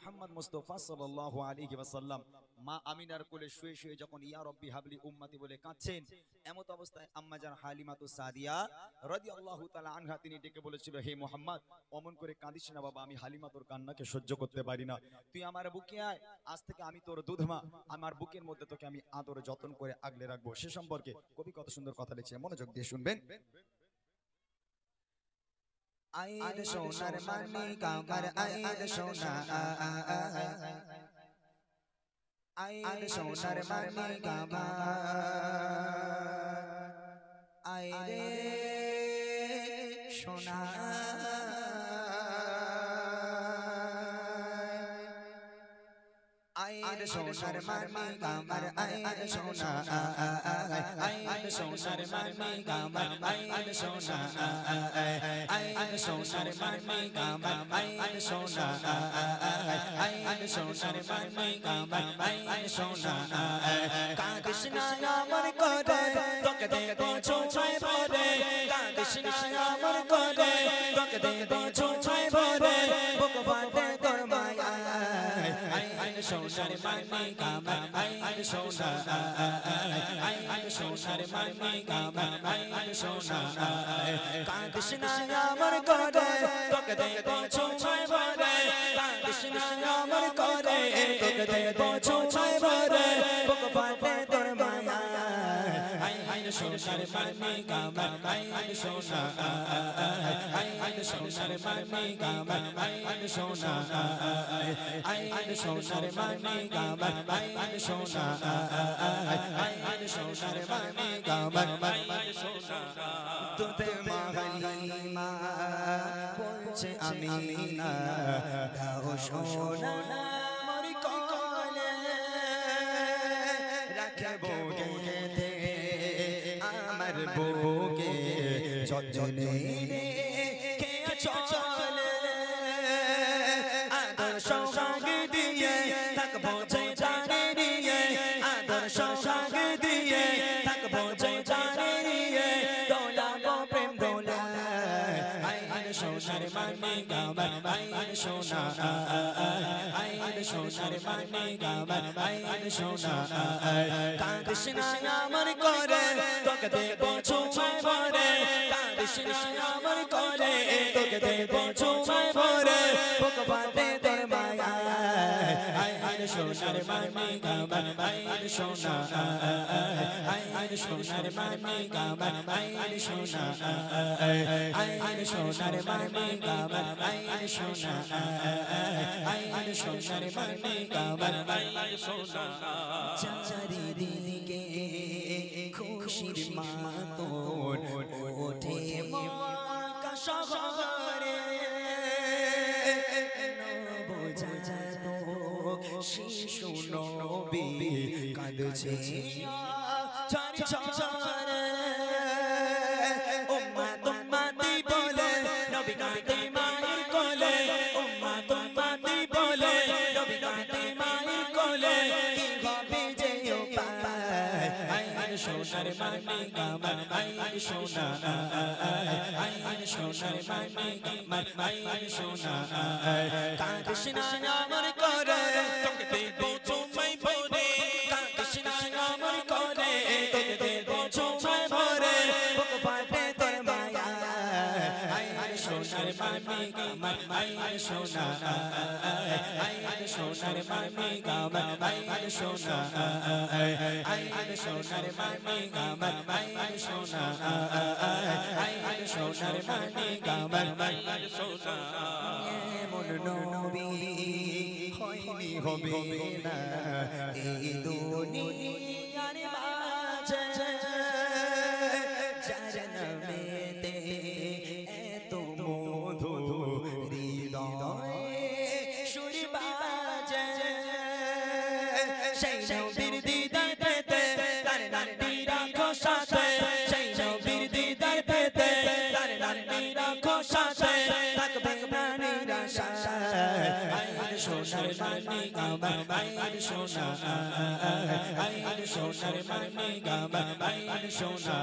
মুহাম্মদ মুস্তাফা সাল্লাল্লাহু আলাইহি ওয়াসাল্লাম মা আমিনার কোলে শুয়ে শুয়ে যখন ইয়া রব্বি হাবলি উম্মতি বলে কাঁদছেন, এমত অবস্থায় আম্মা জান হালিমাতু সাদিয়া রাদিয়াল্লাহু তাআলা আনহা তিনি ডেকে বলেছিল, হে মুহাম্মদ, অমন করে কাঁদিস না বাবা, আমি হালিমা তোর কান্নাকে সহ্য করতে পারি না, তুই আমার বুকে আয়, আজ থেকে আমি তোর দুধমা, আমার বুকের মধ্যে তোকে আমি আদর যত্ন করে আগলে রাখবো। সে সম্পর্কে কবি কত সুন্দর কথা লিখছে, মনোযোগ দিয়ে শুনবেন। আইন সোনার মানিক আমার আইন সোনা, আইন সোনার মানিক আমার, আইরে সোনা আইন সোনার মানিক আমার আইন সোনা, আইন সোনার মানিক আমার আইন সোনা, আইন সোনার মানিক আমার আইন সোনা, আইন সোনার মানিক আমার আইন সোনা, কাঁদিস না আমার করে তোকে দেবো ছোঁয়ায় ভরে, কাঁদিস না আমার করে তোকে দেবো ছোঁয়ায় ভরে, বুক ফাটে তোর মায়া আইন সোনার মানিক আমার আইন সোনা, আইন সোনার মানিক আমার আইন সোনা, কাঁদিস না আমার করে তোকে দেবো ছোঁয়ায় ভরে, কাঁদিস না আমার করে তোকে দেবো ছোঁয়ায় ভরে, বুক ফাটে তোর মায়া আইন সোনার মানিক আমার আইন সোনা, আইন সোনার মানিক আমার আইন সোনা, আইন সোনার মানিক আমার আইন সোনা, আইন সোনার মানিক আমার আইন সোনা, তোতে মা হালিমা বলছে আমিনা দাও সোনা আমার কোলে, রাখবো গেতে আমার বুকে যতনে কে চলে, আদর সোহাগ দিয়ে থাকবো যে জানে নিয়ে, আদর সোহাগ দিয়ে থাকবো যে জানে নিয়ে, দোলাবো প্রেম দোলা আইন সোনার মানিক আমার আইন সোনা, আইন সোনার মানিক আমার আইন সোনা, কাঁদিস না আমার করে তোকে দেবো ছোঁয়ায় ভরে, কাঁদিস না আমার করে তোকে দেবো ছোঁয়ায় ভরে, বুক ফাটে তোর মায়া আইন সোনার মানিক আমার আইন সোনা, আইন সোনার মানিক আমার আইন সোনা, আইন সোনার মানিক আমার আইন সোনা, আইন সোনার মানিক আমার আইন সোনা, চারিদিকে খুশির মাতন ওঠে মক্কা শহরে, নবজাতক শিশু নবী কাঁদছে ঝরঝরে, উম্মত উম্মতি বলে নবী কাঁদে মায়ের কোলে, উম্মত উম্মতি বলে নবী কাঁদে মায়ের কোলে, কি হবে যে উপায় আইন সোনার মানিক আমার আইন সোনা, আইন সোনার মানিক আমার আইন সোনা, কাঁদিস না আমার করে তোকে দেবো ছোঁয়ায় ভরে, কাঁদিস না আমার করে তোকে দেবো ছোঁয়ায় ভরে, বুক ফাটে তোর মায়া আইন সোনার মানিক আমার আইন সোনা, আইন সোনার মানিক আমার আইন সোনা, আইন সোনার মানিক আমার আইন সোনা, আইন সোনার মানিক আমার আইন সোনা, এমন নবী হয়নি হবে না এই দুনিয়ার মাঝে, যার নামেতে এত মধু হৃদয়ে সুর বাজে, সেই নবীর দিদার পেতে তার নামটি রাখো সাথে, সেই নবীর দিদার পেতে তার নামটি রাখো সাথে, থাকবে না নিরাশা আইন সোনার মানিক আমার আইন সোনা, আইন সোনার মানিক আমার আইন সোনা,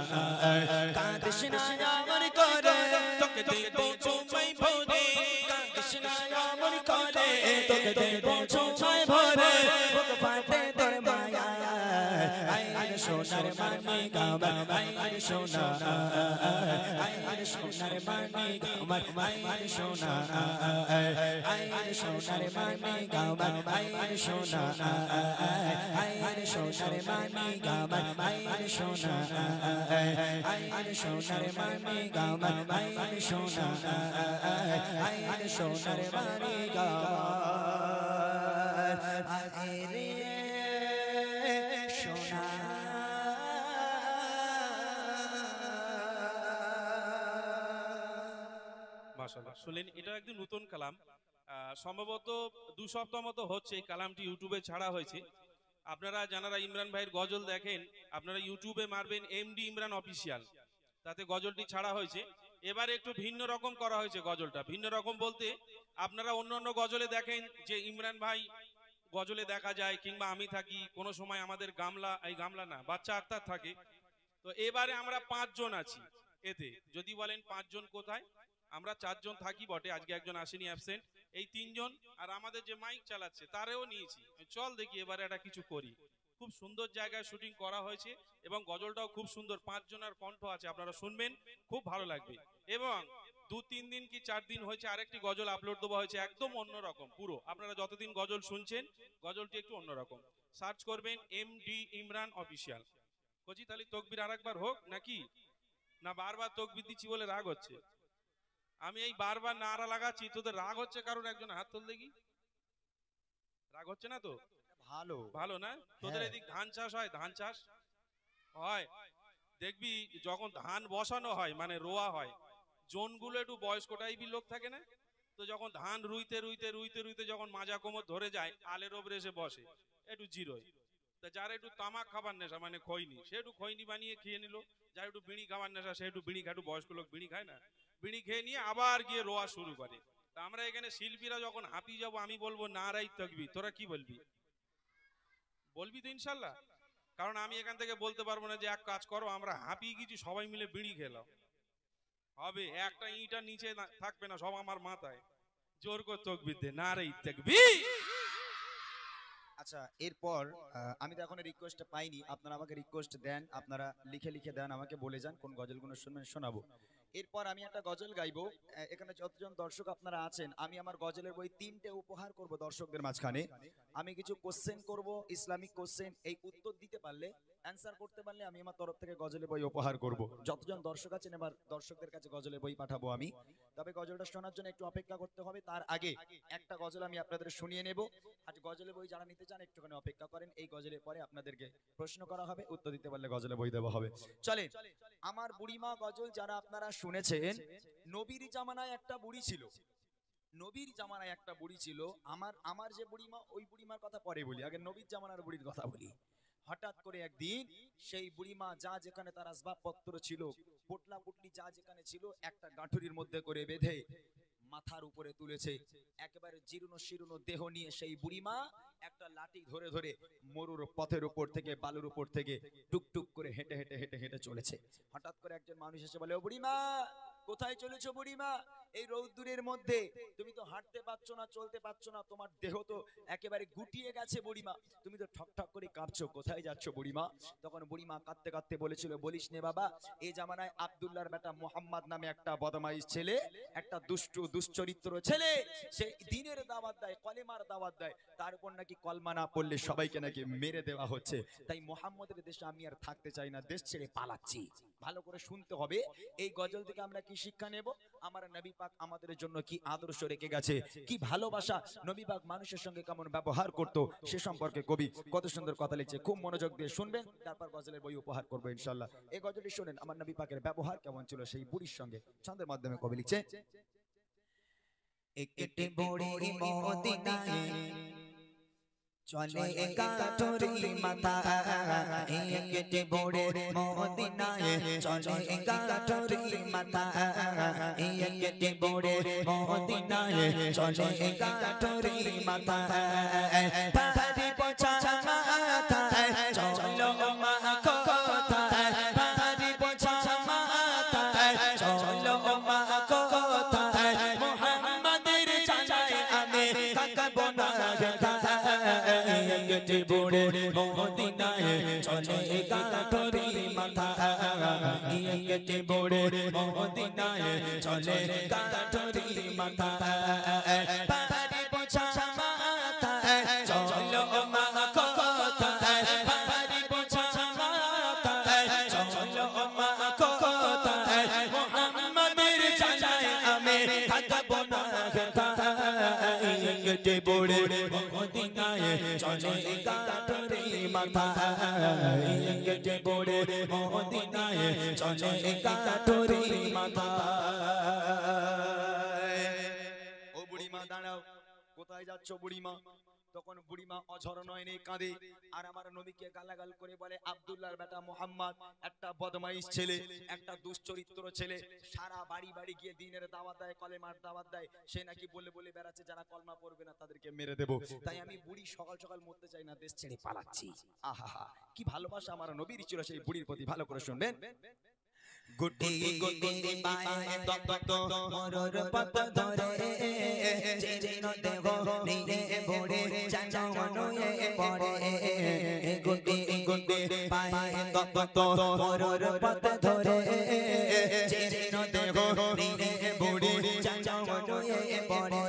কাঁদিস না আমার করে তোকে দেবো ছোঁয়ায় ভরে, কাঁদিস না আমার করে তোকে তোকে দেবো ছোঁয়ায় ভরে বুক ফাটে তোর মায়া আয় সোনার মানিক আমার আয় সোনা আয় সোনার মানিক আমার আয় সোনা আয় সোনার মানিক আমার আয় সোনা আয় সোনার মানিক আমার আয় সোনা আয় সোনার মানিক আমার আয় সোনা আয় সোনার মানিক আমার আয় রে সোনা। মাশাআল্লাহ, শুনলেন, এটা একদম নতুন কালাম। সম্ভবত 2 সপ্তাহ মতো হচ্ছে এই কালামটি ইউটিউবে ছাড়া হয়েছে। আপনারা যারা ইমরান ভাইয়ের গজল দেখেন, আপনারা ইউটিউবে মারবেন এমডি ইমরান অফিসিয়াল, তাতে গজলটি ছাড়া হয়েছে। এবারে একটু ভিন্ন রকম করা হয়েছে গজলটা। ভিন্ন রকম বলতে আপনারা অন্যান্য গজলে দেখেন যে ইমরান ভাই গজলে দেখা যায়, কিংবা আমি থাকি, কোনো সময় আমাদের গামলা না, বাচ্চা আক্তার থাকে। তো এবারে আমরা 5 জন আছি এতে। যদি বলেন 5 জন কোথায়, আমরা 4 জন থাকি বটে, আজকে একজন আসেনি, অ্যাবসেন্ট। এই 3 জন, আর আমাদের যে মাইক চালাচ্ছে তারেও নিয়েছি। চল দেখি এবারে একটা কিছু করি। খুব সুন্দর জায়গায় শুটিং করা হয়েছে এবং গজলটাও খুব সুন্দর। 5 জনের কণ্ঠ আছে, আপনারা শুনবেন, খুব ভালো লাগবে। এবং 2-3 দিন কি 4 দিন হয়েছে আরেকটি গজল আপলোড দেওয়া হয়েছে, একদম অন্যরকম পুরো। আপনারা যতদিন গজল শুনছেন, গজলটি একটু অন্যরকম। সার্চ করবেন এমডি ইমরান অফিসিয়াল। কচি তাহলে তকবির আরেকবার হোক নাকি? না বারবার তকবির দিচ্ছি বলে রাগ হচ্ছে? আমি এই বারবার নারা লাগাচ্ছি, তোদের রাগ হচ্ছে? কারণ একজন হাত তোল দেখি। রাগ হচ্ছে না তো? ভালো ভালো না? তোদের এদিক ধান চাষ হয়? ধান চাষ হয়? দেখবি যখন ধান বসানো হয়, মানে রোয়া হয়, জোনগুলো একটু বয়স্ক টাইপের লোক থাকে না? তো যখন ধান রুইতে রুইতে রুইতে রুইতে যখন মাজা কোমর ধরে যায়, আলের ওপরে এসে বসে একটু জিরোয়। তা যারা একটু তামাক খাবার নেশা, মানে খৈনি, সে একটু খৈনি বানিয়ে খেয়ে নিল। যারা একটু বিড়ি খাবার নেশা, সে একটু বিড়ি খায়। একটু বয়স্ক লোক বিড়ি খায় না, বিড়ি খেয়ে নিয়ে আবার গিয়ে রোয়া শুরু করে। তা আমরা এখানে শিল্পীরা যখন হাঁপিয়ে যাবো, আমি বলবো নারাই তাকবীর, তোরা কি বলবি? বলবি তো ইনশাল্লাহ? কারণ আমি এখান থেকে বলতে পারবো না যে এক কাজ করো, আমরা হাঁপিয়ে গেছি, সবাই মিলে বিড়ি খেলাম। হবে একটা ইঁটা নিচে থাকবে না, সব আমার মাথায়। জোর করে তাকবীর দে, নারাই তাকবীর। আচ্ছা, এরপর আমি তো এখনো রিকোয়েস্ট পাইনি, আপনারা আমাকে রিকোয়েস্ট দেন, আপনারা লিখে লিখে দেন, আমাকে বলে যান কোন গজলগুলো শুনবেন, শোনাবো। এরপর আমি একটা গজল গাইবো। এখানে যতজন দর্শক আপনারা আছেন, আমি আমার গজলের বই 3টে উপহার করব দর্শকদের মাঝখানে। আমি কিছু কোশ্চেন করব, ইসলামিক কোশ্চেন। এই উত্তর দিতে পারলে, অ্যান্সার করতে পারলে আমি আমার তরফ থেকে গজলের বই উপহার করব। যতজন দর্শক আছেন, এবার দর্শকদের কাছে গজলের বই পাঠাবো আমি। তবে গজলটা শোনার জন্য একটু অপেক্ষা করতে হবে। তার আগে একটা গজল আমি আপনাদের শুনিয়ে নেব। আজ গজলের বই যারা নিতে চান একটুখানি অপেক্ষা করেন। এই গজলের পরে আপনাদেরকে প্রশ্ন করা হবে, উত্তর দিতে পারলে গজলের বই দেওয়া হবে। চলে, আমার বুড়িমা গজল যারা আপনারা শুনেছেন, নবীর জামানায় একটা বুড়ি ছিল। নবীর জামানায় একটা বুড়ি ছিল। আমার যে বুড়িমা, ওই বুড়িমার কথা পরে বলি, আগে নবীর জামানার বুড়ির কথা বলি। হঠাৎ করে একদিন সেই বুড়িমা যা যেখানে তার আসবাবপত্র ছিল, পোটলা পুটলি যা যেখানে ছিল, একটা গাঁঠুরির মধ্যে করে বেঁধে মাথার উপরে তুলেছে। একেবারে জীর্ণ শীর্ণ দেহ নিয়ে সেই বুড়িমা একটা লাঠি ধরে ধরে মরুর পথের উপর থেকে, বালুর উপর থেকে টুকটুক করে হেঁটে হেঁটে হেঁটে হেঁটে চলেছে। হঠাৎ করে একজন মানুষ এসে বলে, ও বুড়িমা, কোথায় চলেছো বুড়িমা? এই রৌদ্রের মধ্যে তুমি তো হাঁটতে পারছো না, চলতে পারছো না, তোমার দেহ তো একেবারে গুটিয়ে গেছে বুড়িমা, তুমি তো ঠক ঠক করে কাঁপছো, কোথায় যাচ্ছ বুড়িমা? তখন বুড়িমা কাঁদতে কাঁদতে বলেছিল, বলিস নে বাবা, এই জামানায় আব্দুল্লাহর বেটা মোহাম্মদ নামে একটা বদমাইশ ছেলে, একটা দুশ্চরিত্র ছেলে, সে দিনের দাওয়াত দেয়, কলেমার দাওয়াত দেয়, তার উপর নাকি কলমা না পড়লে সবাইকে নাকি মেরে দেওয়া হচ্ছে। তাই মোহাম্মদের দেশে আমি আর থাকতে চাই না, দেশ ছেড়ে পালাচ্ছি। ভালো করে শুনতে হবে। এই গজল থেকে আমরা কি শিক্ষা নেব? আমার নবী পাক আমাদের জন্য কি আদর্শ রেখে গেছে, কি ভালোবাসা, নবী পাক মানুষের সঙ্গে কেমন ব্যবহার করত, সে সম্পর্কে কবি কত সুন্দর কথা লিখছে। খুব মনোযোগ দিয়ে শুনবেন, তারপর গজলের বই উপহার করবো ইনশাআল্লাহ। এই গজলটি শুনেন, আমার নবী পাকের ব্যবহার কেমন ছিল সেই বুড়ির সঙ্গে। ছন্দের মাধ্যমে কবি লিখছে, একটি বুড়ি মদিনায় চলে গাঁঠুরি মাথা, একটি বুড়ি মদিনায় চলে গাঁঠুরি মাথা, একটি বুড়ি মদিনায় চলে গাঁঠুরি মাথা, ভারী বোঝা মাথায় চলো মা কোথায়, ভারী বোঝা মাথায় চলো মা কোথায়, মুহাম্মাদের জানায় আমি কাকাবো না একটি বুড়ে মদিনায় চলে গাঠরি মাথা একটি বুড়ে মদিনায় চলে গাঠরি মাথা পাহাড়ি পোছা মাথা চলো মা কোথায় পাহাড়ি পোছা মাথা চলো মা কোথায় মুহাম্মাদের জানায় আমি থাকবো না একটি বুড়ে মদিনায় চলে গাঠরি মাথা একটি বুড়ে মদিনায় চলে গাঠরি মাথা ও বুড়িমা দাঁড়াও কোথায় যাচ্ছ বুড়িমা তখন বুড়িমা অঝর নয়নে কাঁদে আর আমার নবীকে গালাগাল করে বলে আব্দুল্লাহর বেটা মুহাম্মদ একটা বদমাইশ ছেলে একটা দুশ্চরিত্র ছেলে সারা বাড়ি বাড়ি গিয়ে দ্বীনের দাওয়াত দেয় কলেমার দাওয়াত দেয় সে নাকি বলে বলে বেড়াচ্ছে যারা কলমা পড়বে না তাদেরকে মেরে দেব তাই আমি বুড়ি সকাল সকাল মরতে চাই না দেশ ছেড়ে পালাচ্ছি আহা কি ভালোবাসা আমার নবীর ছিল সেই বুড়ির প্রতি ভালো করে শুনবেন গুটি গুটি পায়ে তত মরর পথ ধরে যেন দেহ নিয়ে বড়ে জাননুয়ে পড়ে গুটি গুটি পায়ে তত মরর পথ ধরে যেন দেহ নিয়ে বড়ে জাননুয়ে পড়ে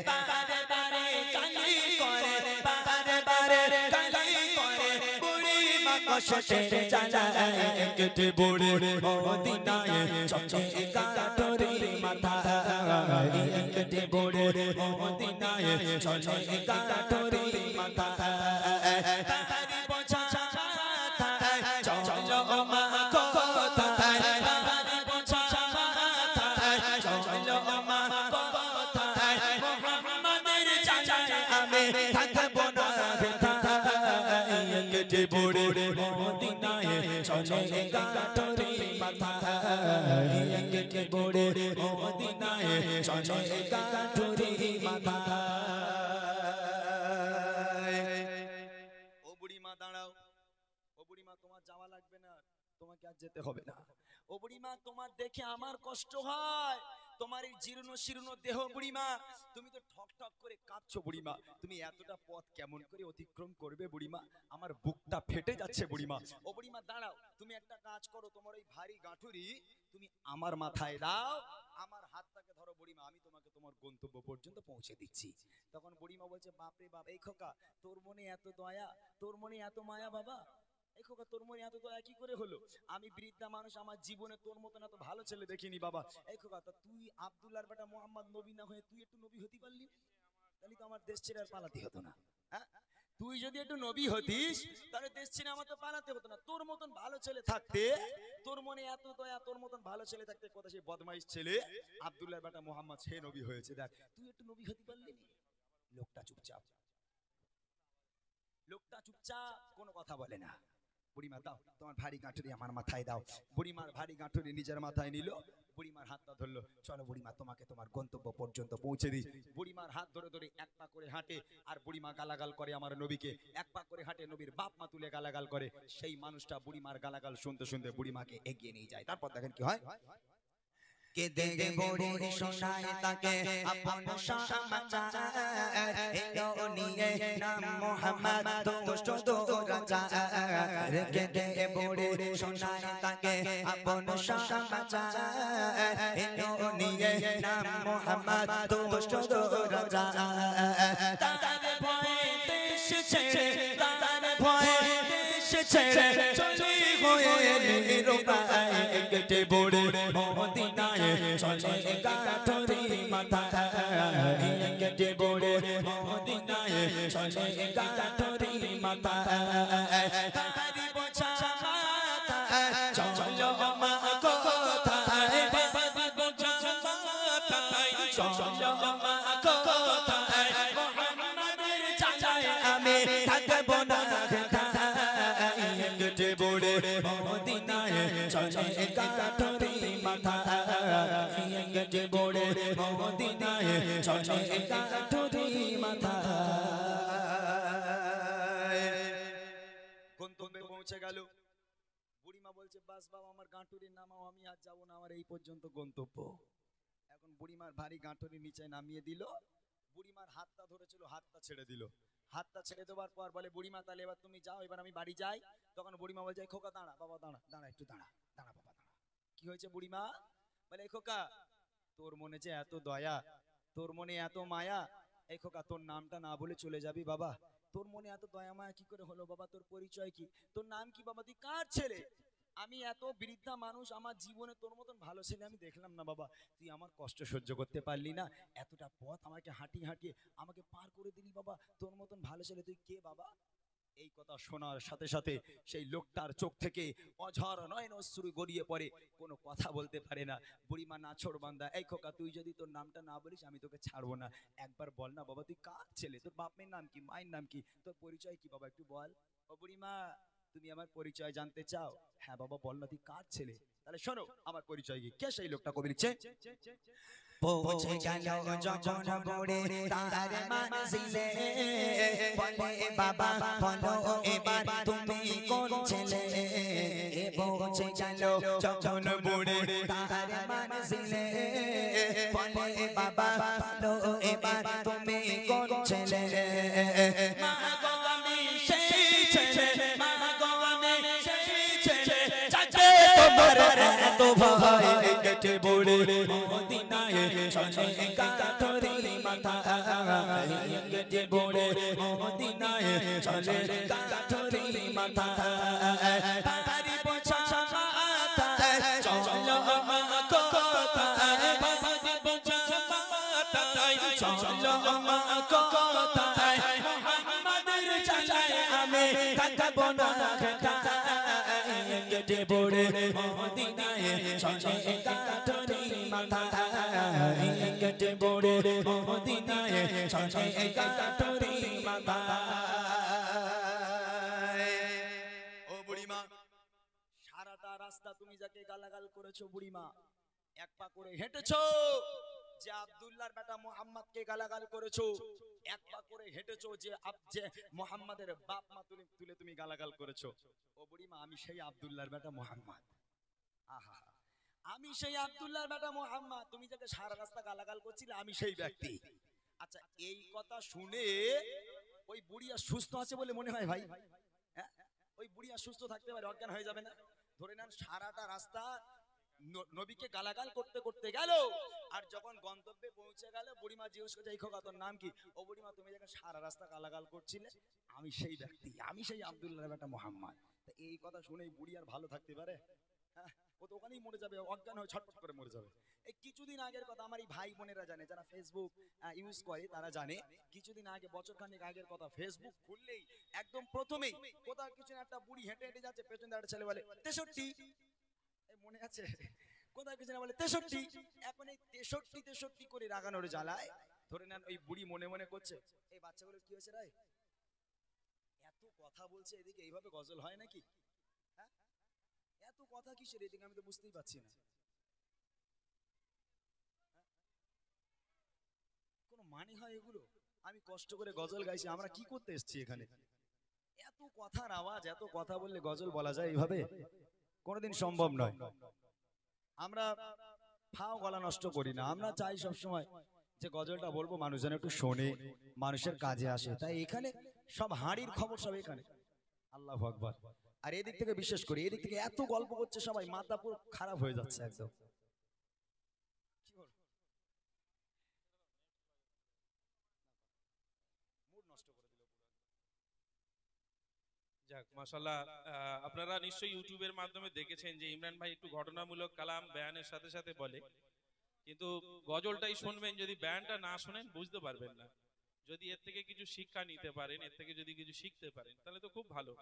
বারে বারে কালি করে বারে বারে কালি করে বুড়ি মা কষ্টে চালায় একটি বুড়ি মদিনায় চলে গাঠরি মাথা একটি বুড়ি মদিনায় চলে গাঠরি মাথা পাহাড়ি পোছা মাথা চলো মা কোথায় পাহাড়ি পোছা মাথা চলো মা কোথায় মুহাম্মাদের জানায় আমি থাকবো না একটি বুড়ি মদিনায় চলে গাঠরি মাথা একটি বুড়ি মদিনায় চলে গাঠরি মাথা ও বুড়িমা দাঁড়াও ও বুড়িমা তোমার যাওয়া লাগবে না তোমাকে আর যেতে হবে না ও বুড়িমা তোমার দেখে আমার কষ্ট হয় তোমার এই জীর্ণ শীর্ণ দেহ বুড়িমা তুমি তো ঠক ঠক করে কাঁদছো বুড়িমা তুমি এতটা পথ কেমন করে অতিক্রম করবে বুড়িমা আমার বুকটা ফেটে যাচ্ছে বুড়িমা ও বুড়িমা দাঁড়াও তুমি একটা কাজ করো তোমার ওই ভারী গাঁঠুরি তুমি আমার মাথায় দাও আমার হাতটাকে ধরো বুড়িমা আমি তোমাকে তোমার গন্তব্য পর্যন্ত পৌঁছে দিচ্ছি তখন বুড়িমা বলছে বাপরে বাপ এই খোকা তোর মনে এত দয়া তোর মনে এত মায়া বাবা এই খোকা তোর মনে এত দয়া কি করে হলো আমি বৃদ্ধা মানুষ আমার জীবনে তোর মতন এত ভালো ছেলে দেখিনি বাবা এই খোকা তা তুই আব্দুল্লাহর বেটা মুহাম্মদ নবী না হয়ে তুই একটু নবী হতে পারলি তাহলে তো আমার দেশ ছেড়ে আর পালাতে হতো না হ্যাঁ তুই যদি একটু নবী হতিস তাহলে দেশ ছেড়ে আমার তো পালাতে হতো না তোর মতন ভালো ছেলে থাকতে তোর মনে এত দয়া তোর মতন ভালো ছেলে থাকতে কথা সেই বদমাইশ ছেলে আব্দুল্লাহর বেটা মুহাম্মদ সে নবী হয়েছে দেখ তুই একটু নবী হতে পারলি লোকটা চুপচাপ কোনো কথা বলে না বুড়িমা দাও তোমার ভারী গাঁঠুরি আমার মাথায় দাও বুড়িমার ভারী গাঁঠুরি নিজের মাথায় নিল বুড়িমার হাতটা ধরলো চলো বুড়িমা তোমাকে তোমার গন্তব্য পর্যন্ত পৌঁছে দিই বুড়িমার হাত ধরে ধরে এক পা করে হাঁটে আর বুড়িমা গালাগাল করে আমার নবীকে এক পা করে হাঁটে নবীর বাপ মা তুলে গালাগাল করে সেই মানুষটা বুড়িমার গালাগাল শুনতে শুনতে বুড়িমাকে এগিয়ে নিয়ে যায় তারপর দেখেন কি হয় কে দেখে বড়ি শোনায় তাকে আপন সমাচার এলো নিয়ে নাম মোহাম্মদ দোস্ত রাজার কে দেখে বড়ি শোনায় তাকে আপন সমাচার এলো নিয়ে নাম মোহাম্মদ দোস্ত রাজার তার ভয়ে দেশ ছেড়ে তার ভয়ে দেশ ছেড়ে চলে হয়ে নিরুপায় একটি বুড়ি মদিনায় চলে গাঠরি মাথা একটি বুড়ি মদিনায় চলে গাঠরি মাথা পাহাড়ি পোছা মাথা চলো মা কোথায় পাহাড়ি পোছা মাথা চলো মা কোথায় মুহাম্মাদের জানায় আমি থাকবো না একটি বুড়ি মদিনায় চলে গাঠরি মাথা একটি বুড়ি মদিনায় চলে গাঠরি মাথা গন্তব্যে পৌঁছে গেল বুড়িমা বলছে বাস বাবা আমার গাঁটুরি নামাও আমি আর যাবো না আমার এই পর্যন্ত গন্তব্য এখন বুড়িমার ভারী গাঁটুরি নিচে নামিয়ে দিল বুড়িমার হাতটা ধরেছিল, হাতটা ছেড়ে দিল। হাতটা ছেড়ে দেওয়ার পর বলে বুড়িমা তাহলে এবার তুমি যাও, এবার আমি বাড়ি যাই। তখন বুড়িমা বলছে এই খোকা দাঁড়া বাবা, দাঁড়া দাঁড়া একটু দাঁড়া, দাঁড়া বাবা দাঁড়া। কি হয়েছে বুড়িমা? বলে এই খোকা তোর মনে যে এত দয়া, তোর মনে এত মায়া, এই খোকা তোর নামটা না বলে চলে যাবি বাবা? তোর মনে এত দয়া মায়া কি করে হলো বাবা? তোর পরিচয় কি? তোর নাম কি বাবা? তুই কার ছেলে? আমি এত বৃদ্ধা মানুষ, আমার জীবনে তোর মতন ভালো ছেলে আমি দেখলাম না বাবা। তুই আমার কষ্ট সহ্য করতে পারলি না, এতটা পথ আমাকে হাঁটিয়ে হাঁটিয়ে আমাকে পার করে দিলি বাবা। তোর মতন ভালো ছেলে তুই কে বাবা? এই কথা শোনার সাথে সাথে সেই লোকটার চোখ থেকে অঝর নয়ন অশ্রু গড়িয়ে পড়ে, কোনো কথা বলতে পারে না। বুড়িমা নাছোড় বান্দা, এই খোকা তুই যদি তোর নামটা না বলিস আমি তোকে ছাড়বো না। একবার বল না বাবা তুই কার ছেলে? তোর বাপের নাম কি, মায়ের নাম কি, তোর পরিচয় কি বাবা একটু বল। ও বুড়িমা তুমি আমার পরিচয় জানতে চাও? হ্যাঁ বাবা বল না তুই কার ছেলে? তাহলে শোনো আমার পরিচয় কি। কে সেই লোকটা? কবি লিখছে পৌঁছে গেল যখন বুড়ি তার মানজিলে, বলে বাবা বলো এবার তুমি কোন ছেলে? পৌঁছে গেল যখন বুড়ি তার মানজিলে, বলে বাবা বলো এবার তুমি কোন ছেলে? মা গো আমি সেই ছেলে, মা গো আমি সেই ছেলে, যাকে তোমার এত ভয় কেটে বুড়ি মদিনায় চলে কাঠরি মাথা, কেটে বুড়ি মদিনায় চলে কাঠরি মাথা। পাহাড়ি পোছা মাথা চলো মা কোথায়, পাহাড়ি পোছা মাথা চলো মা কোথায়, মুহাম্মাদের চালায় আমি থাকবো না ঘাটায়, কেটে বুড়ি মদিনায় চলে কাঠরি মাথা, কেটে বুড়ি মদিনায় চলে কাঠরি মাথা। ও বুড়িমা সারাটা রাস্তা তুমি যাকে গালাগাল করেছো বুড়িমা, এক পা করে হেঁটেছো। যে আব্দুল্লাহর বেটা মুহাম্মদকে গালাগাল করেছো, এক পা করে হেঁটেছো। যে মুহাম্মাদের বাপ মা তুলে তুমি গালাগাল করেছো। ও বুড়িমা আমি সেই আব্দুল্লাহর বেটা মুহাম্মদ। আহা আমি সেই আব্দুল্লাহর বেটা মুহাম্মদ, তুমি যাকে সারা রাস্তা গালাগাল করছিলে আমি সেই ব্যক্তি। আচ্ছা এই কথা শুনে ওই বুড়ি আর সুস্থ আছে বলে মনে হয় ভাই? হ্যাঁ ওই বুড়ি আর সুস্থ থাকতে পারে, অজ্ঞান হয়ে যাবে না? ধরে নেন সারাটা রাস্তা নবীকে গালাগাল করতে করতে গেল, আর যখন গন্তব্যে পৌঁছে গেল বুড়িমা জিজ্ঞেস করছে এই খোকা তোর নাম কি? ও বুড়িমা তুমি যখন সারা রাস্তা গালাগাল করছিলে আমি সেই ব্যক্তি, আমি সেই আব্দুল্লাহর বেটা মুহাম্মদ। তা এই কথা শুনে বুড়ি আর ভালো থাকতে পারে? হ্যাঁ ও তো ওখানেই মরে যাবে, অজ্ঞান হয়ে ছটফট করে মরে যাবে। এই কিছুদিন আগের কথা আমার এই ভাই বোনেরা জানে, যারা ফেসবুক ইউজ করে তারা জানে। কিছুদিন আগে বছরখানেক আগের কথা, ফেসবুক খুললেই একদম প্রথমেই কোথাও কিছু একটা বুড়ি হেঁটে হেঁটে যাচ্ছে, পেছনে একটা ছেলে বলে 63, মনে আছে? কোথায় কিছু না বলে 63। এখন এই 63 করে রাগানোর জ্বালায় ধরে নেন ওই বুড়ি মনে মনে করছে এই বাচ্চাগুলো কি হয়েছে রে, এত কথা বলছে এদিকে এইভাবে গজল হয় নাকি? হ্যাঁ এত কথা কিসের এদিকে আমি তো বুঝতেই পারছি না। কোনো মানে হয় এগুলো? আমি কষ্ট করে গজল গাইছি, আমরা কি করতে এসেছি এখানে? এত কথার আওয়াজ, এত কথা বললে গজল বলা যায় এইভাবে? কোনোদিন সম্ভব নয়। আমরা ফাও গলা নষ্ট করি না, আমরা চাই সবসময় যে গজলটা বলবো মানুষ যেন একটু শোনে, মানুষের কাজে আসে। তাই এখানে সব হাঁড়ির খবর সব এখানে। আল্লাহু আকবার। আর এদিক থেকে বিশেষ করে এদিক থেকে এত গল্প করছে সবাই, মাথা পুরো খারাপ হয়ে যাচ্ছে একদম। যাক মাশাআল্লাহ, আপনারা নিশ্চয়ই ইউটিউবের মাধ্যমে দেখেছেন যে ইমরান ভাই একটু ঘটনামূলক কালাম বয়ানের সাথে সাথে বলে, কিন্তু গজলটাই শুনবেন, যদি বয়ানটা না শুনেন বুঝতে পারবেন না। যদি এর থেকে কিছু শিক্ষা নিতে পারেন, এর থেকে যদি কিছু শিখতে পারেন তাহলে তো খুব ভালো,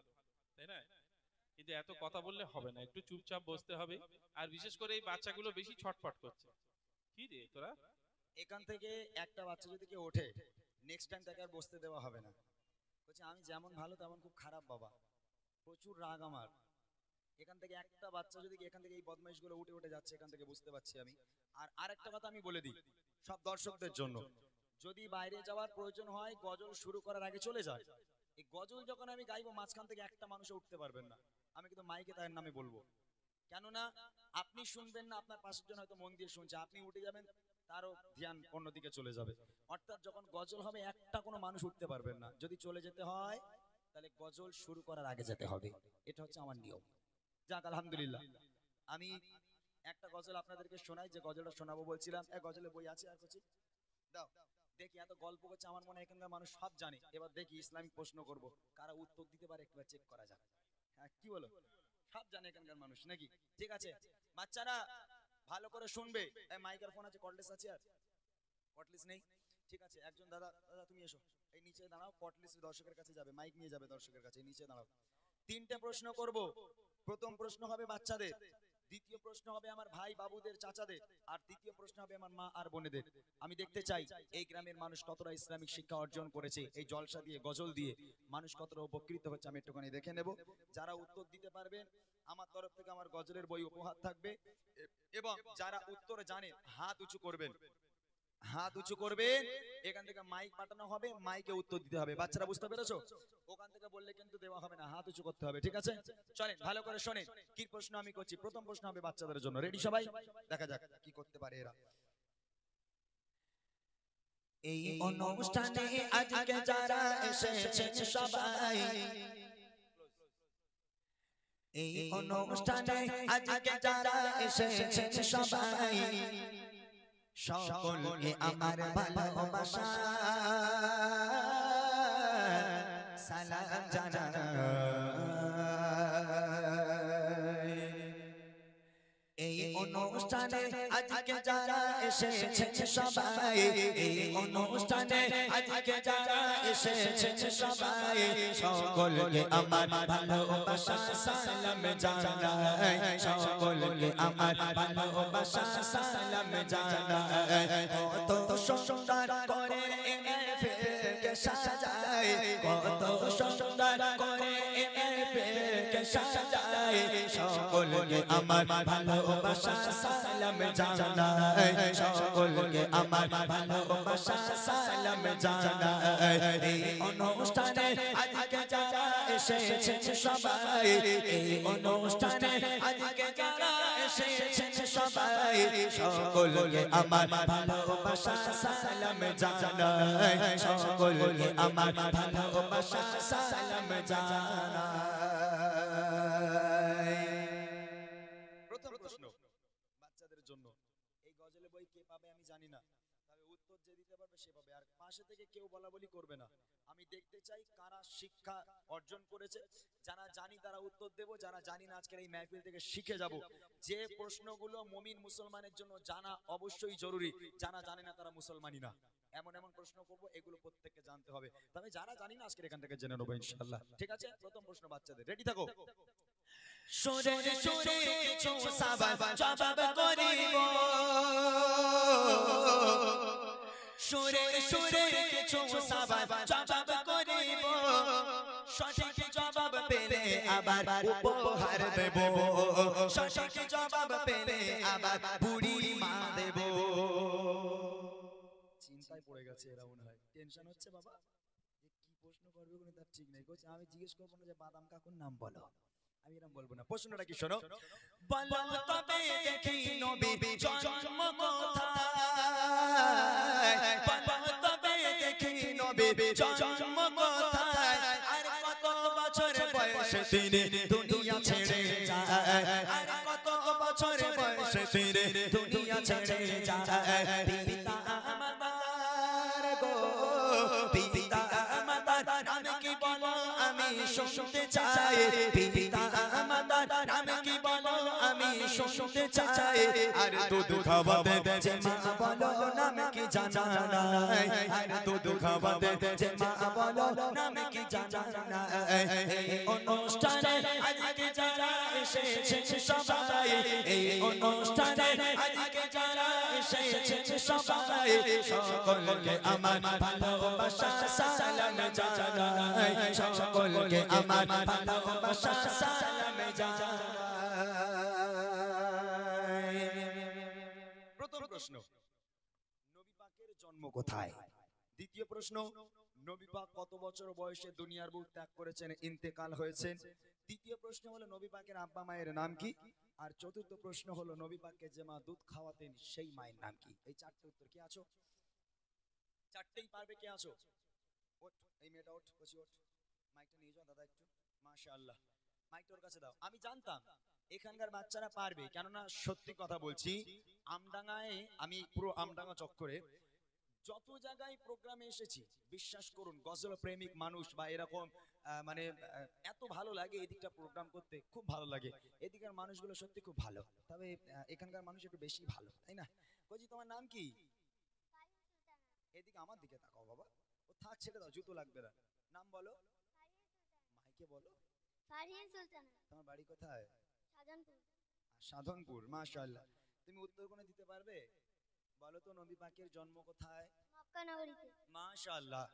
তাই না? কিন্তু এত কথা বললে হবে না, একটু চুপচাপ বসতে হবে। আর বিশেষ করে এই বাচ্চাগুলো বেশি ছটফট করছে। কি রে তোরা? এখান থেকে একটা বাচ্চা যদি কেউ ওঠে নেক্সট টাইম তাকে আর বসতে দেওয়া হবে না। বলছে আমি যেমন ভালো তেমন খুব খারাপ বাবা, প্রচুর রাগ আমার। এখান থেকে একটা বাচ্চা যদি এখান থেকে এই বদমাইশগুলো উঠে উঠে যাচ্ছে এখান থেকে বুঝতে পারছি আমি। আর আরেকটা কথা আমি বলে দিই সব দর্শকদের জন্য, যদি বাইরে যাওয়ার প্রয়োজন হয় গজল শুরু করার আগে চলে যায়। এই গজল যখন আমি গাইবো মাঝখান থেকে একটা মানুষও উঠতে পারবেন না, আমি কিন্তু মাইকে তার নামে বলবো। কেননা আপনি শুনবেন না, আপনার পাশের জন হয়তো মন দিয়ে শুনছে, আপনি উঠে যাবেন তারও ধ্যান অন্যদিকে চলে যাবে। অর্থাৎ যখন গজল হবে একটা কোনো মানুষ উঠতে পারবেন না, যদি চলে যেতে হয় তাহলে গজল শুরু করার আগে যেতে হবে, এটা হচ্ছে আমার নিয়ম। যাক আলহামদুলিল্লাহ, আমি একটা গজল আপনাদেরকে শোনাই, যে গজলটা শোনাবো বলছিলাম। গজলের বই আছে আর কিছু দাও, দেখি এত গল্প করছে, আমার মনে হয় এখানকার মানুষ সব জানে। এবার দেখি ইসলামিক প্রশ্ন করব, কারা উত্তর দিতে পারে একবার চেক করা যাক। হ্যাঁ কি বলো, সব জানে এখানকার মানুষ নাকি? ঠিক আছে বাচ্চারা ভালো করে শুনবে। মাইকের ফোন আছে, কর্ডলেস আছে? আর কর্ডলেস নেই? ঠিক আছে, একজন দাদা, দাদা তুমি এসো, এই নিচে দাঁড়াও, কর্ডলেস দর্শকের কাছে যাবে, মাইক নিয়ে যাবে দর্শকের কাছে, নিচে দাঁড়াও। তিনটে প্রশ্ন করব। প্রথম প্রশ্ন হবে বাচ্চাদের, দ্বিতীয় প্রশ্ন হবে আমার ভাই বাবুদের চাচাদের, আর তৃতীয় প্রশ্ন হবে আমার মা আর বোনেদের। আমি দেখতে চাই এই গ্রামের মানুষ কতটা ইসলামিক শিক্ষা অর্জন করেছে, এই জলসা দিয়ে গজল দিয়ে মানুষ কতটা উপকৃত হচ্ছে, আমি একটুখানি দেখে নেব। যারা উত্তর দিতে পারবেন আমার তরফ থেকে আমার গজলের বই উপহার থাকবে, এবং যারা উত্তর জানেন হাত উঁচু করবেন, হাত উঁচু করবেন। এখান থেকে মাইক পাঠানো হবে, মাইকে উত্তর দিতে হবে। বাচ্চারা বুঝতে পেরেছো? ওখান থেকে বললে কিন্তু দেওয়া হবে না, হাত উঁচু করতে হবে। ঠিক আছে, চলেন ভালো করে শোনেন কি প্রশ্ন আমি করছি। প্রথম প্রশ্ন হবে বাচ্চাদের জন্য, রেডি সবাই? দেখা যাক কি করতে পারে এরা। এই অনুষ্ঠানে আজকে যারা এসেছেন সবাই, এই অনুষ্ঠানে আজকে যারা এসেছেন সবাই, সকলকে আমার ভালোবাসা সালাম জানাই। এই অনুষ্ঠানে আজকে যারা এসেছেন সবাই, এই অনুষ্ঠানে আজকে যারা এসেছেন সবাই, সকলকে আমার ভালোবাসা সালাম জানাই, সকলকে আমার ভালোবাসা সালাম জানাই। কত সুন্দর করে এমএফকে সাজাই, কত সুন্দর করে এমএফকে সাজাই, সকলকে আমার ভালোবাসা সালাম জানাই, সকলকে আমার ভালোবাসা সালাম জানাই। এই অনুষ্ঠানে আজকে যারা এসেছেন সবাই, এই অনুষ্ঠানে আজকে যারা এসেছেন সবাই, সকলকে আমার ভালোবাসা সালাম জানাই, সকলকে আমার ভালোবাসা সালাম জানাই। প্রথম প্রশ্ন বাচ্চাদের জন্য, এই গজলের বই কে পাবে আমি জানি না, তবে উত্তর যে দিতে পারবে সে পাবে। আর পাশে থেকে কেউ বলা বলি করবে না। আমি দেখতে চাই কারা শিক্ষা অর্জন করেছে। যারা জানি তারা উত্তর দেব, যারা জানি না আজকের এই মাহফিল থেকে শিখে যাব। যে প্রশ্নগুলো মুমিন মুসলমানের জন্য জানা অবশ্যই জরুরি, যারা জানে না তারা মুসলমানই না। এমন এমন প্রশ্ন করব, এগুলো প্রত্যেককে জানতে হবে। তবে যারা জানি না আজকের এখান থেকে জেনে নেবো ইনশাআল্লাহ। ঠিক আছে, প্রথম প্রশ্ন বাচ্চাদের, রেডি থাকো। সুরে সুরে কিছু সাবাব জবাব করিব, সুরে সুরে কিছু সাবাব জবাব করিব, সঠিক জবাব পেলে আবার উপহার দেব, সঠিক জবাব পেলে আবার বুড়ি মা দেব। চিন্তায় পড়ে গেছে এরা, মনে হয় টেনশন হচ্ছে বাবা, যে কি প্রশ্ন করবে কোনো তার ঠিক নেই। বলছে আমি জিজ্ঞেস করবো না যে বাদাম কাকুর নাম বলো, আমি এরকম বলবো না। প্রশ্নটা কি শোনো, বলো তবে দেখি নবী জন্ম কোথায়, বলো তবে দেখি নবী জন্ম কোথায়, আর কত বছর বয়সে তিনি দুনিয়া ছেড়ে যায়, আর কত বছর বয়সে তিনি দুনিয়া ছেড়ে যায়। পিতা মাতার গো, পিতা মাতার নাম কি বলো আমি শুনতে চাই, পিতা মাতার নাম কি বলো আমি শুনতে চাই, আর দুধ খাওয়াতে যে মা বলো নাম কি জানা নাই, আর দুধ খাওয়াতে যে মা বলো নাম কি জানা নাই। এই অনুষ্ঠানে আজকে যারা এসেছেন সবাই, এই অনুষ্ঠানে আজকে যারা এসেছেন সবাই, সকলকে আমার ভালোবাসা সালাম জানাই, সকলকে আমার ভালোবাসা সালাম জানাই। প্রথম প্রশ্ন, নবী পাকের জন্ম কোথায়? দ্বিতীয় প্রশ্ন, নবী পাক কত বছর বয়সে দুনিয়ার বুক ত্যাগ করেছেন, ইন্তেকাল হয়েছেন? তৃতীয় প্রশ্ন হলো নবী পাকের আব্বা মায়ের নাম কি? আর চতুর্থ প্রশ্ন হলো নবী পাককে যে মা দুধ খাওয়াতেন সেই মায়ের নাম কি? এই চারটে উত্তর কে আছো? চারটেই পারবে, কে আছো? ওঠ, এই মেয়েটা ওঠ, কচি ওঠ, মাইকটা নিয়ে যাও দাদা একটু। মাশাআল্লাহ, মাইকটা ওর কাছে দাও। আমি জানতাম এখানকার বাচ্চারা পারবে, কেননা সত্যি কথা বলছি, আমডাঙ্গায় আমি পুরো আমডাঙ্গা চক্করে যত জায়গায় প্রোগ্রামে এসেছি, বিশ্বাস করুন গজল প্রেমিক মানুষ বা এরকম মানে এত ভালো লাগে এদিকটা প্রোগ্রাম করতে, খুব ভালো লাগে। এদিকের মানুষগুলো সত্যি খুব ভালো, তবে এখানকার মানুষ একটু বেশি ভালো, তাই না? কজি তোমার নাম কি? এদিকে আমার দিকে তাকাও বাবা, ও থাক, ছেড়ে দাও, জুতো লাগবে না। নাম বলো, মাইকে বলো। ফারিয়া সুলতানা। তোমার বাড়ি কোথায়? সাজানপুর। সাধনপুর, মাশাআল্লাহ। তুমি উত্তর কোণে দিতে পারবে? বলো তো নবী পাকের জন্ম কোথায়? মক্কা নগরীতে। মাশাআল্লাহ,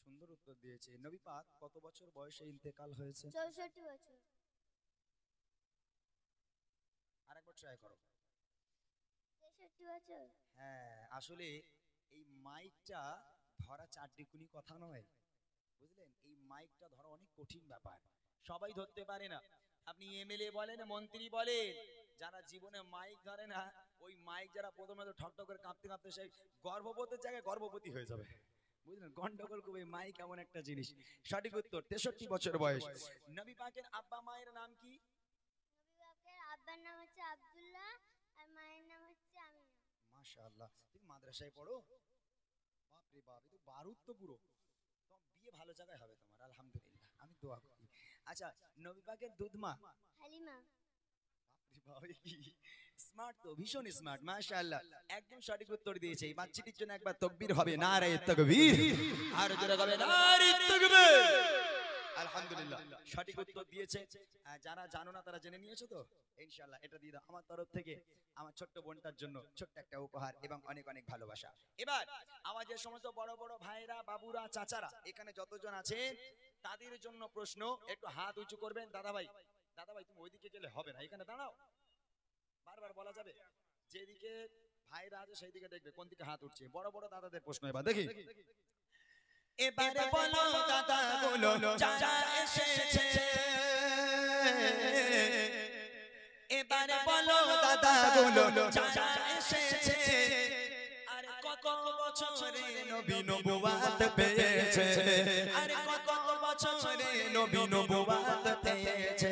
সুন্দর উত্তর দিয়েছে। নবী পাক কত বছর বয়সে ইন্তেকাল হয়েছে? 64 বছর। আরেকবার ট্রাই করো। 63 বছর। হ্যাঁ, আসলে এই মাইকটা ধরা চারটিকুনি কথা নয়, বুঝলেন? এই মাইকটা ধরা অনেক কঠিন ব্যাপার, সবাই ধরতে পারে না। আপনি এমএলএ বলেন, মন্ত্রী বলেন, যারা জীবনে মাইক ধরে না, ওই মাইক যারা প্রথমে তো ঠক ঠক করে কাঁপতে কাঁপতে সেই গর্ভবতীর জায়গায় গর্ভবতী হয়ে যাবে, বুঝলেন? গন্ডগোল খুব, এই মাইক এমন একটা জিনিস। সঠিক উত্তর 63 বছর বয়স। নবী পাকের আব্বা মায়ের নাম কি? নবী পাকের আব্বার নাম হচ্ছে আব্দুল্লাহ আর মায়ের নাম হচ্ছে আমিনা। মাশাআল্লাহ, তুমি মাদ্রাসায় পড়ো? বাপ রে বাপ, এটা বারুদ তো পুরো। তোমার বিয়ে ভালো জায়গায় হবে তোমার, আলহামদুলিল্লাহ, আমি দোয়া করি। আচ্ছা, নবী পাকের দুধমা? হালিমা। স্মার্ট তো, ভীষণ স্মার্ট, মাশাআল্লাহ, একদম সঠিক উত্তর দিয়েছে। এই বাচ্চাটির জন্য একবার তাকবীর হবে, নারায়ে তাকবীর, আর জোরে হবে নারায়ে তাকবীর। আলহামদুলিল্লাহ, সঠিক উত্তর দিয়েছে। যারা জানো না তারা জেনে নিয়েছো তো, ইনশাআল্লাহ এটা দিয়ে দাও আমার তরফ থেকে, আমার ছোট্ট বোনটার জন্য ছোট্ট একটা উপহার এবং অনেক অনেক ভালোবাসা। এবার আমাদের সমস্ত বড় বড় ভাইরা, বাবুরা, চাচারা এখানে যতজন আছেন তাদের জন্য প্রশ্ন, একটু হাত উঁচু করবেন। দাদা ভাই, দাদা ভাই, তুমি ওইদিকে গেলে হবে না, এখানে দাঁড়াও, বারবার বলা যাবে। যেদিকে ভাইরা আছে সেই দিকে দেখবে কোন দিকে হাত উঠছে। বড় বড় দাদাদের প্রশ্ন এবার দেখি। এবারে বলো দাদাগুলো যারা এসেছে, এবারে বলো দাদাগুলো যারা এসেছে, আর কত বছরে নবী নবুয়াত পেয়েছে, আর কত বছরে নবী নবুয়াত পেয়েছে।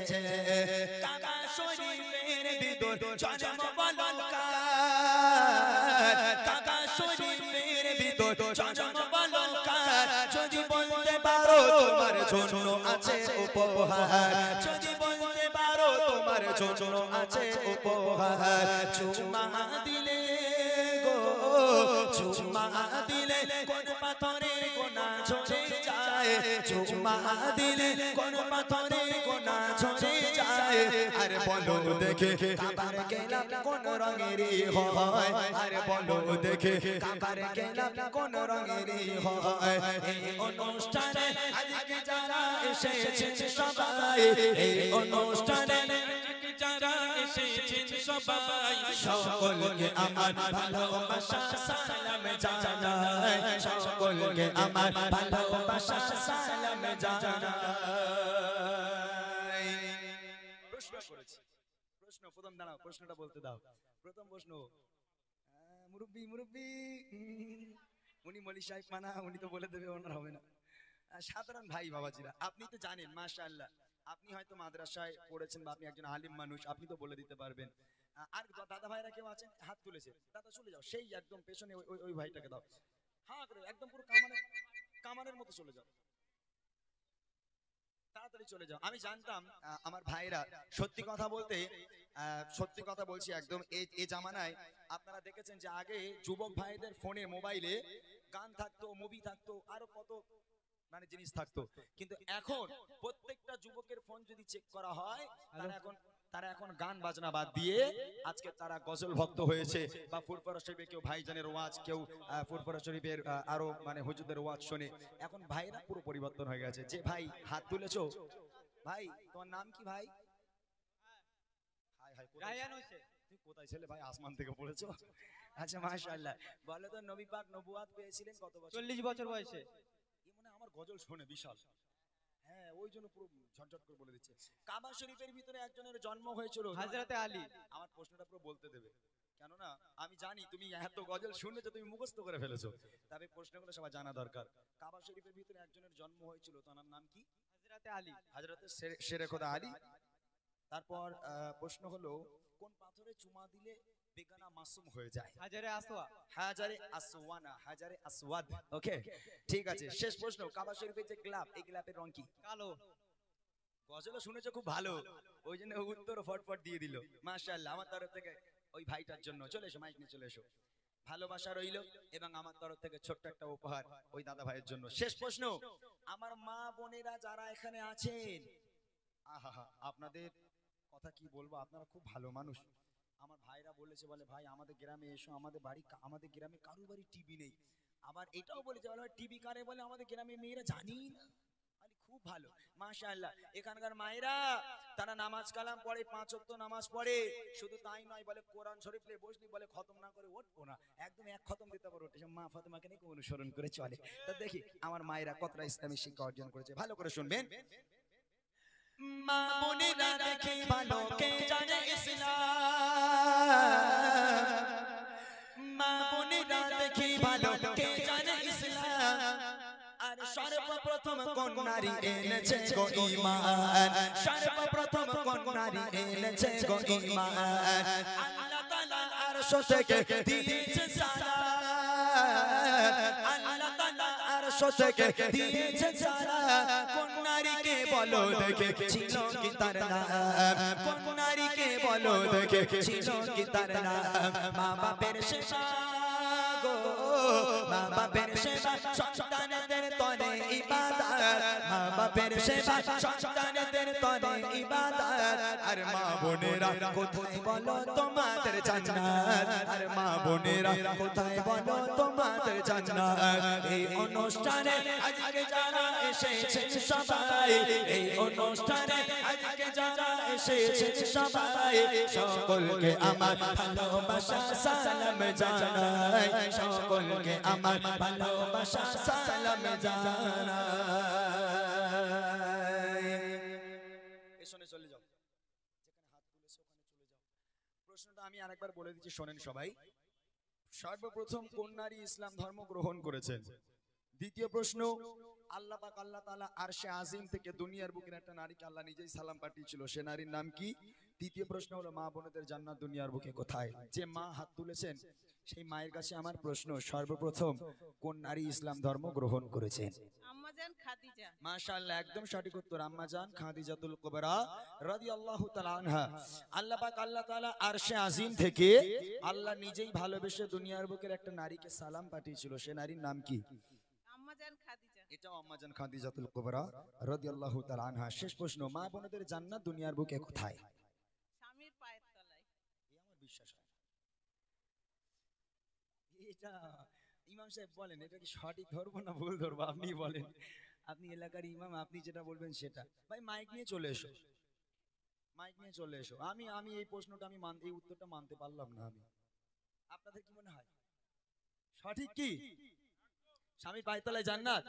কাবা শরীফের ভিতর জন্ম বলো কার, কাবা শরীফের ভিতর জন্ম বলো কার, যদি বলতে পারো তোমার জন্য আছে উপহার, যদি বলতে পারো তোমার জন্য আছে উপহার। চুমা দিলে গো, চুমা দিলে কোন পাথরে গোনা ঝরে যায়, চুমা দিলে কোন পাথরে গোনা ঝরে যায়। আরে বলো দেখে কাবার গেলাম কোন রঙেরই হয়, আরে বলো দেখে কাবার গেলাম কোন রঙেরই হয়। এই অনুষ্ঠানে আজকে যারা এসেছেন সবাই, এই অনুষ্ঠানে যারা এসেছেন সবাই, সকলকে আমার ভালোবাসা সালাম জানাই, সকলকে আমার ভালোবাসা সালাম জানাই। প্রশ্ন করেছি, প্রশ্ন প্রথম দাঁড়াও, প্রশ্নটা বলতে দাও। প্রথম প্রশ্ন, মুরব্বি মুরব্বি, উনি মলি সাহেব মানা, উনি তো বলে দেবে, ওনার হবে না। সাধারণ ভাই বাবাজিরা, আপনি তো জানেন মাশাআল্লাহ, আপনি হয়তো মাদ্রাসায় পড়েছেন বা আপনি একজন আলিম মানুষ, আপনি তো বলে দিতে পারবেন। আর দাদা ভাইরা কেউ আছেন হাত তুলেছে? দাদা চলে যাও, সেই একদম পেছনে ওই ভাইটাকে দাও, হ্যাঁ করে একদম পুরো কামানের মতো চলে যাও, তাড়াতাড়ি চলে যাও। আমি জানতাম আমার ভাইরা, সত্যি কথা বলতে, সত্যি কথা বলছি একদম, এই জামানায় আপনারা দেখেছেন যে আগে যুবক ভাইদের ফোনে মোবাইলে গান থাকতো, মুভি থাকতো, আরো কত মানে জিনিস থাকতো, কিন্তু এখন প্রত্যেকটা যুবকের ফোন যদি চেক করা হয়, তারা এখন গান বাজনা বাদ দিয়ে আজকে তারা গজল ভক্ত হয়েছে, বা ফুরফুরা শরীফে কেউ ভাইজানের ওয়াজ, কেউ ফুরফুরা শরীফের আরো মানে হুজুরদের ওয়াজ শোনে। এখন ভাইরা পুরো পরিবর্তন হয়ে গেছে। যে ভাই হাত তুলেছো, ভাই তোমার নাম কি ভাই? হাই হাই, তুই কোথায় ছেলে ভাই, আসমান থেকে পড়েছো? আচ্ছা মাশাআল্লাহ, বলো তো নবী পাক নবুয়াত পেয়েছিলেন কত বছর? 40 বছর বয়সে। এই মনে আমার গজল শোনে বিশাল, হ্যাঁ ওই জন্য পুরো ঝটঝট করে বলে দিচ্ছে। কাবা শরীফের ভিতরে একজনের জন্ম হয়েছিল হযরতে আলী। আমার প্রশ্নটা পুরো বলতে দেবে, কেননা আমি জানি তুমি এত গজল শুনেছো, তুমি মুখস্থ করে ফেলেছো, তবে প্রশ্নগুলো সবার জানা দরকার। কাবা শরীফের ভিতরে একজনের জন্ম হয়েছিল, তার নাম কি? হযরতে আলী। হযরতে শেরে খোদা আলী। তারপর প্রশ্ন হলো কোন পাথরে চুমা দিলে বেগানা মাসুম হয়ে যায়? হাজারে আসওয়া। হাজারে আসওয়ানা, হাজারে আসওয়াদ। ওকে ঠিক আছে, শেষ প্রশ্ন, কাবা শরীফের যে গ্লাব, এই গ্লাবের রং কি? কালো। গজল শুনেছো খুব ভালো, ওই জন্য উত্তর ফটফট দিয়ে দিল। মাশাআল্লাহ, আমার তরফ থেকে ওই ভাইটার জন্য, চলে এসো মাইক নিয়ে চলে এসো, ভালোবাসা রইল এবং আমার তরফ থেকে ছোট্ট একটা উপহার ওই দাদা ভাইয়ের জন্য। শেষ প্রশ্ন, আমার মা বোনেরা যারা এখানে আছেন, আহা আপনাদের কথা কি বলবো, আপনারা খুব ভালো মানুষ। আমার ভাইরা বলেছে, বলে ভাই আমাদের গ্রামে এসো, আমাদের বাড়ি, আমাদের গ্রামে কারোর বাড়ি টিভি নেই। আবার এটাও বলেছে, বলে টিভি কারে বলে, আমাদের গ্রামে মেয়েরা জানি না। খুব ভালো মাশাআল্লাহ। এখানকার মায়েরা তারা নামাজ কালাম পড়ে, 5 ওয়াক্ত নামাজ পড়ে, শুধু তাই নয়, বলে কোরআন শরীফ নিয়ে বসলি, বলে খতম না করে উঠবো না, একদম এক খতম দিতে পারো, মা ফাতেমাকে নিয়ে অনুসরণ করে চলে। তো দেখি আমার মায়েরা কতটা ইসলামী শিক্ষা অর্জন করেছে, ভালো করে শুনবেন। মা বোনেরা দেখি ভালো, কে জানে ইসলাম, মা বোনেরা দেখি ভালো, কে জানে ইসলাম, আর সর্বপ্রথম কোন নারী এনেছে গো ঈমান, সর্বপ্রথম কোন নারী এনেছে গো ঈমান, আল্লাহ তাআলা আরশ থেকে দিয়েছে সালাম, আল্লাহ তাআলা আরশ থেকে দিয়েছে সালাম, কোন নারীকে বলো দেখে ছিল কি তার নাম, কোন নারীকে বলো দেখে ছিল কি তার নাম, মা বাপের সেবা গো, মা বাপের সেবা সন্তানদের তরে ইবাদত, মা বাপের সেবা সন্তানদের তরে ইবাদত, আর মা বোনেরা কোথায় বলো তোমাদের জান্নাত, আর মা বোনেরা কোথায় বলো তোমাদের জান্নাত। এই অনুষ্ঠানে আজকে যারা এসেছেন সবাই, এই অনুষ্ঠানে আজকে যারা এসেছেন সবাই, সকলকে আমার ভালোবাসা সালাম জানাই, সকলকে আমার ভালোবাসা সালাম জানাই। পেছনে চলে যাও, যেখানে হাত তুলেছে ওখানে চলে যাও। প্রশ্নটা আমি আরেকবার বলে দিচ্ছি, শোনেন সবাই। সর্বপ্রথম কোন নারী ইসলাম ধর্ম গ্রহণ করেছেন? দ্বিতীয় প্রশ্ন, আল্লাহ পাক আল্লাহ তাআলা আরশে আজিম থেকে দুনিয়ার বুকের একটা নারীকে আল্লাহ নিজেই সালাম পাঠিয়েছিল, সে নারীর নাম কি? তৃতীয় প্রশ্ন হলো মা বোনেদের জান্নাত দুনিয়ার বুকে কোথায়? যে মা হাত তুলেছেন সেই মায়ের কাছে আমার প্রশ্ন, সর্বপ্রথম কোন নারী ইসলাম ধর্ম গ্রহণ করেছেন? আম্মাজান খাদিজা। মাশাআল্লাহ, একদম সঠিক উত্তর, আম্মাজান খাদিজাতুল কুবরা রাদিয়াল্লাহু তাআলা আনহা। আল্লাহ পাক আল্লাহ তাআলা আরশে আজিম থেকে আল্লাহ নিজেই ভালোবেসে দুনিয়ার বুকের একটা নারীকে সালাম পাঠিয়েছিল, সে নারীর নাম কি? আম্মাজান খাদিজা। এটাও আম্মাজান খাদিজাতুল কুবরা রাদিয়াল্লাহু তাআলা আনহা। শেষ প্রশ্ন, মা বোনেদের জান্নাত দুনিয়ার বুকে কোথায়? স্বামীর পায়ের তলায়। এই আমার বিশ্বাস হয় না। এটা ইমাম সাহেব বলেন, এটা কি সঠিক ধরবো না ভুল ধরবো, আপনি বলেন, আপনি এলাকার ইমাম, আপনি যেটা বলবেন সেটা। ভাই মাইক নিয়ে চলে এসো, মাইক নিয়ে চলে এসো। আমি এই প্রশ্নটা আমি এই উত্তরটা মানতে পারলাম না। আমি আপনাদের কি মনে হয় সঠিক কি? স্বামী পায়তলায় জান্নাত,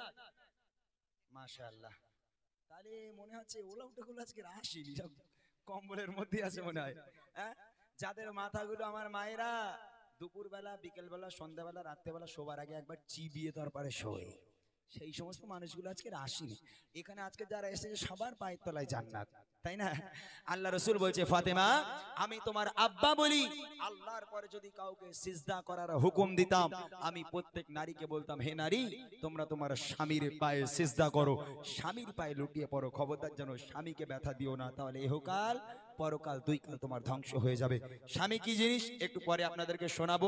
মাশাআল্লাহ। তাহলে মনে হচ্ছে ওলা উঠেগুলো আজকে আসেনি, সব কম্বলের মধ্যে আছে মনে হয়। হ্যাঁ, যাদের মাথাগুলো আমার মায়েরা দুপুরবেলা, বিকেলবেলা, সন্ধ্যাবেলা, রাত্রেবেলা শোবার আগে একবার চিবিয়ে তারপরে শোয়, সেই সমস্ত মানুষগুলো আজকে আসেনি। এখানে আজকে যারা এসেছে সবার পায়ের তলায় জান্নাত, তাই না? আল্লাহ রাসূল বলছে, ফাতেমা আমি তোমার আব্বা বলি, আল্লাহর পরে যদি কাউকে সিজদা করার হুকুম দিতাম, আমি প্রত্যেক নারীকে বলতাম, হে নারী তোমরা তোমার স্বামীর পায়ে সিজদা করো, স্বামীর পায়ে লুটিয়ে পড়ো, খবরদার যেন স্বামীকে ব্যথা দিও না, তাহলে ইহকাল পরকাল দুই কাল তোমার ধ্বংস হয়ে যাবে। স্বামী কি জিনিস একটু পরে আপনাদেরকে শোনাবো।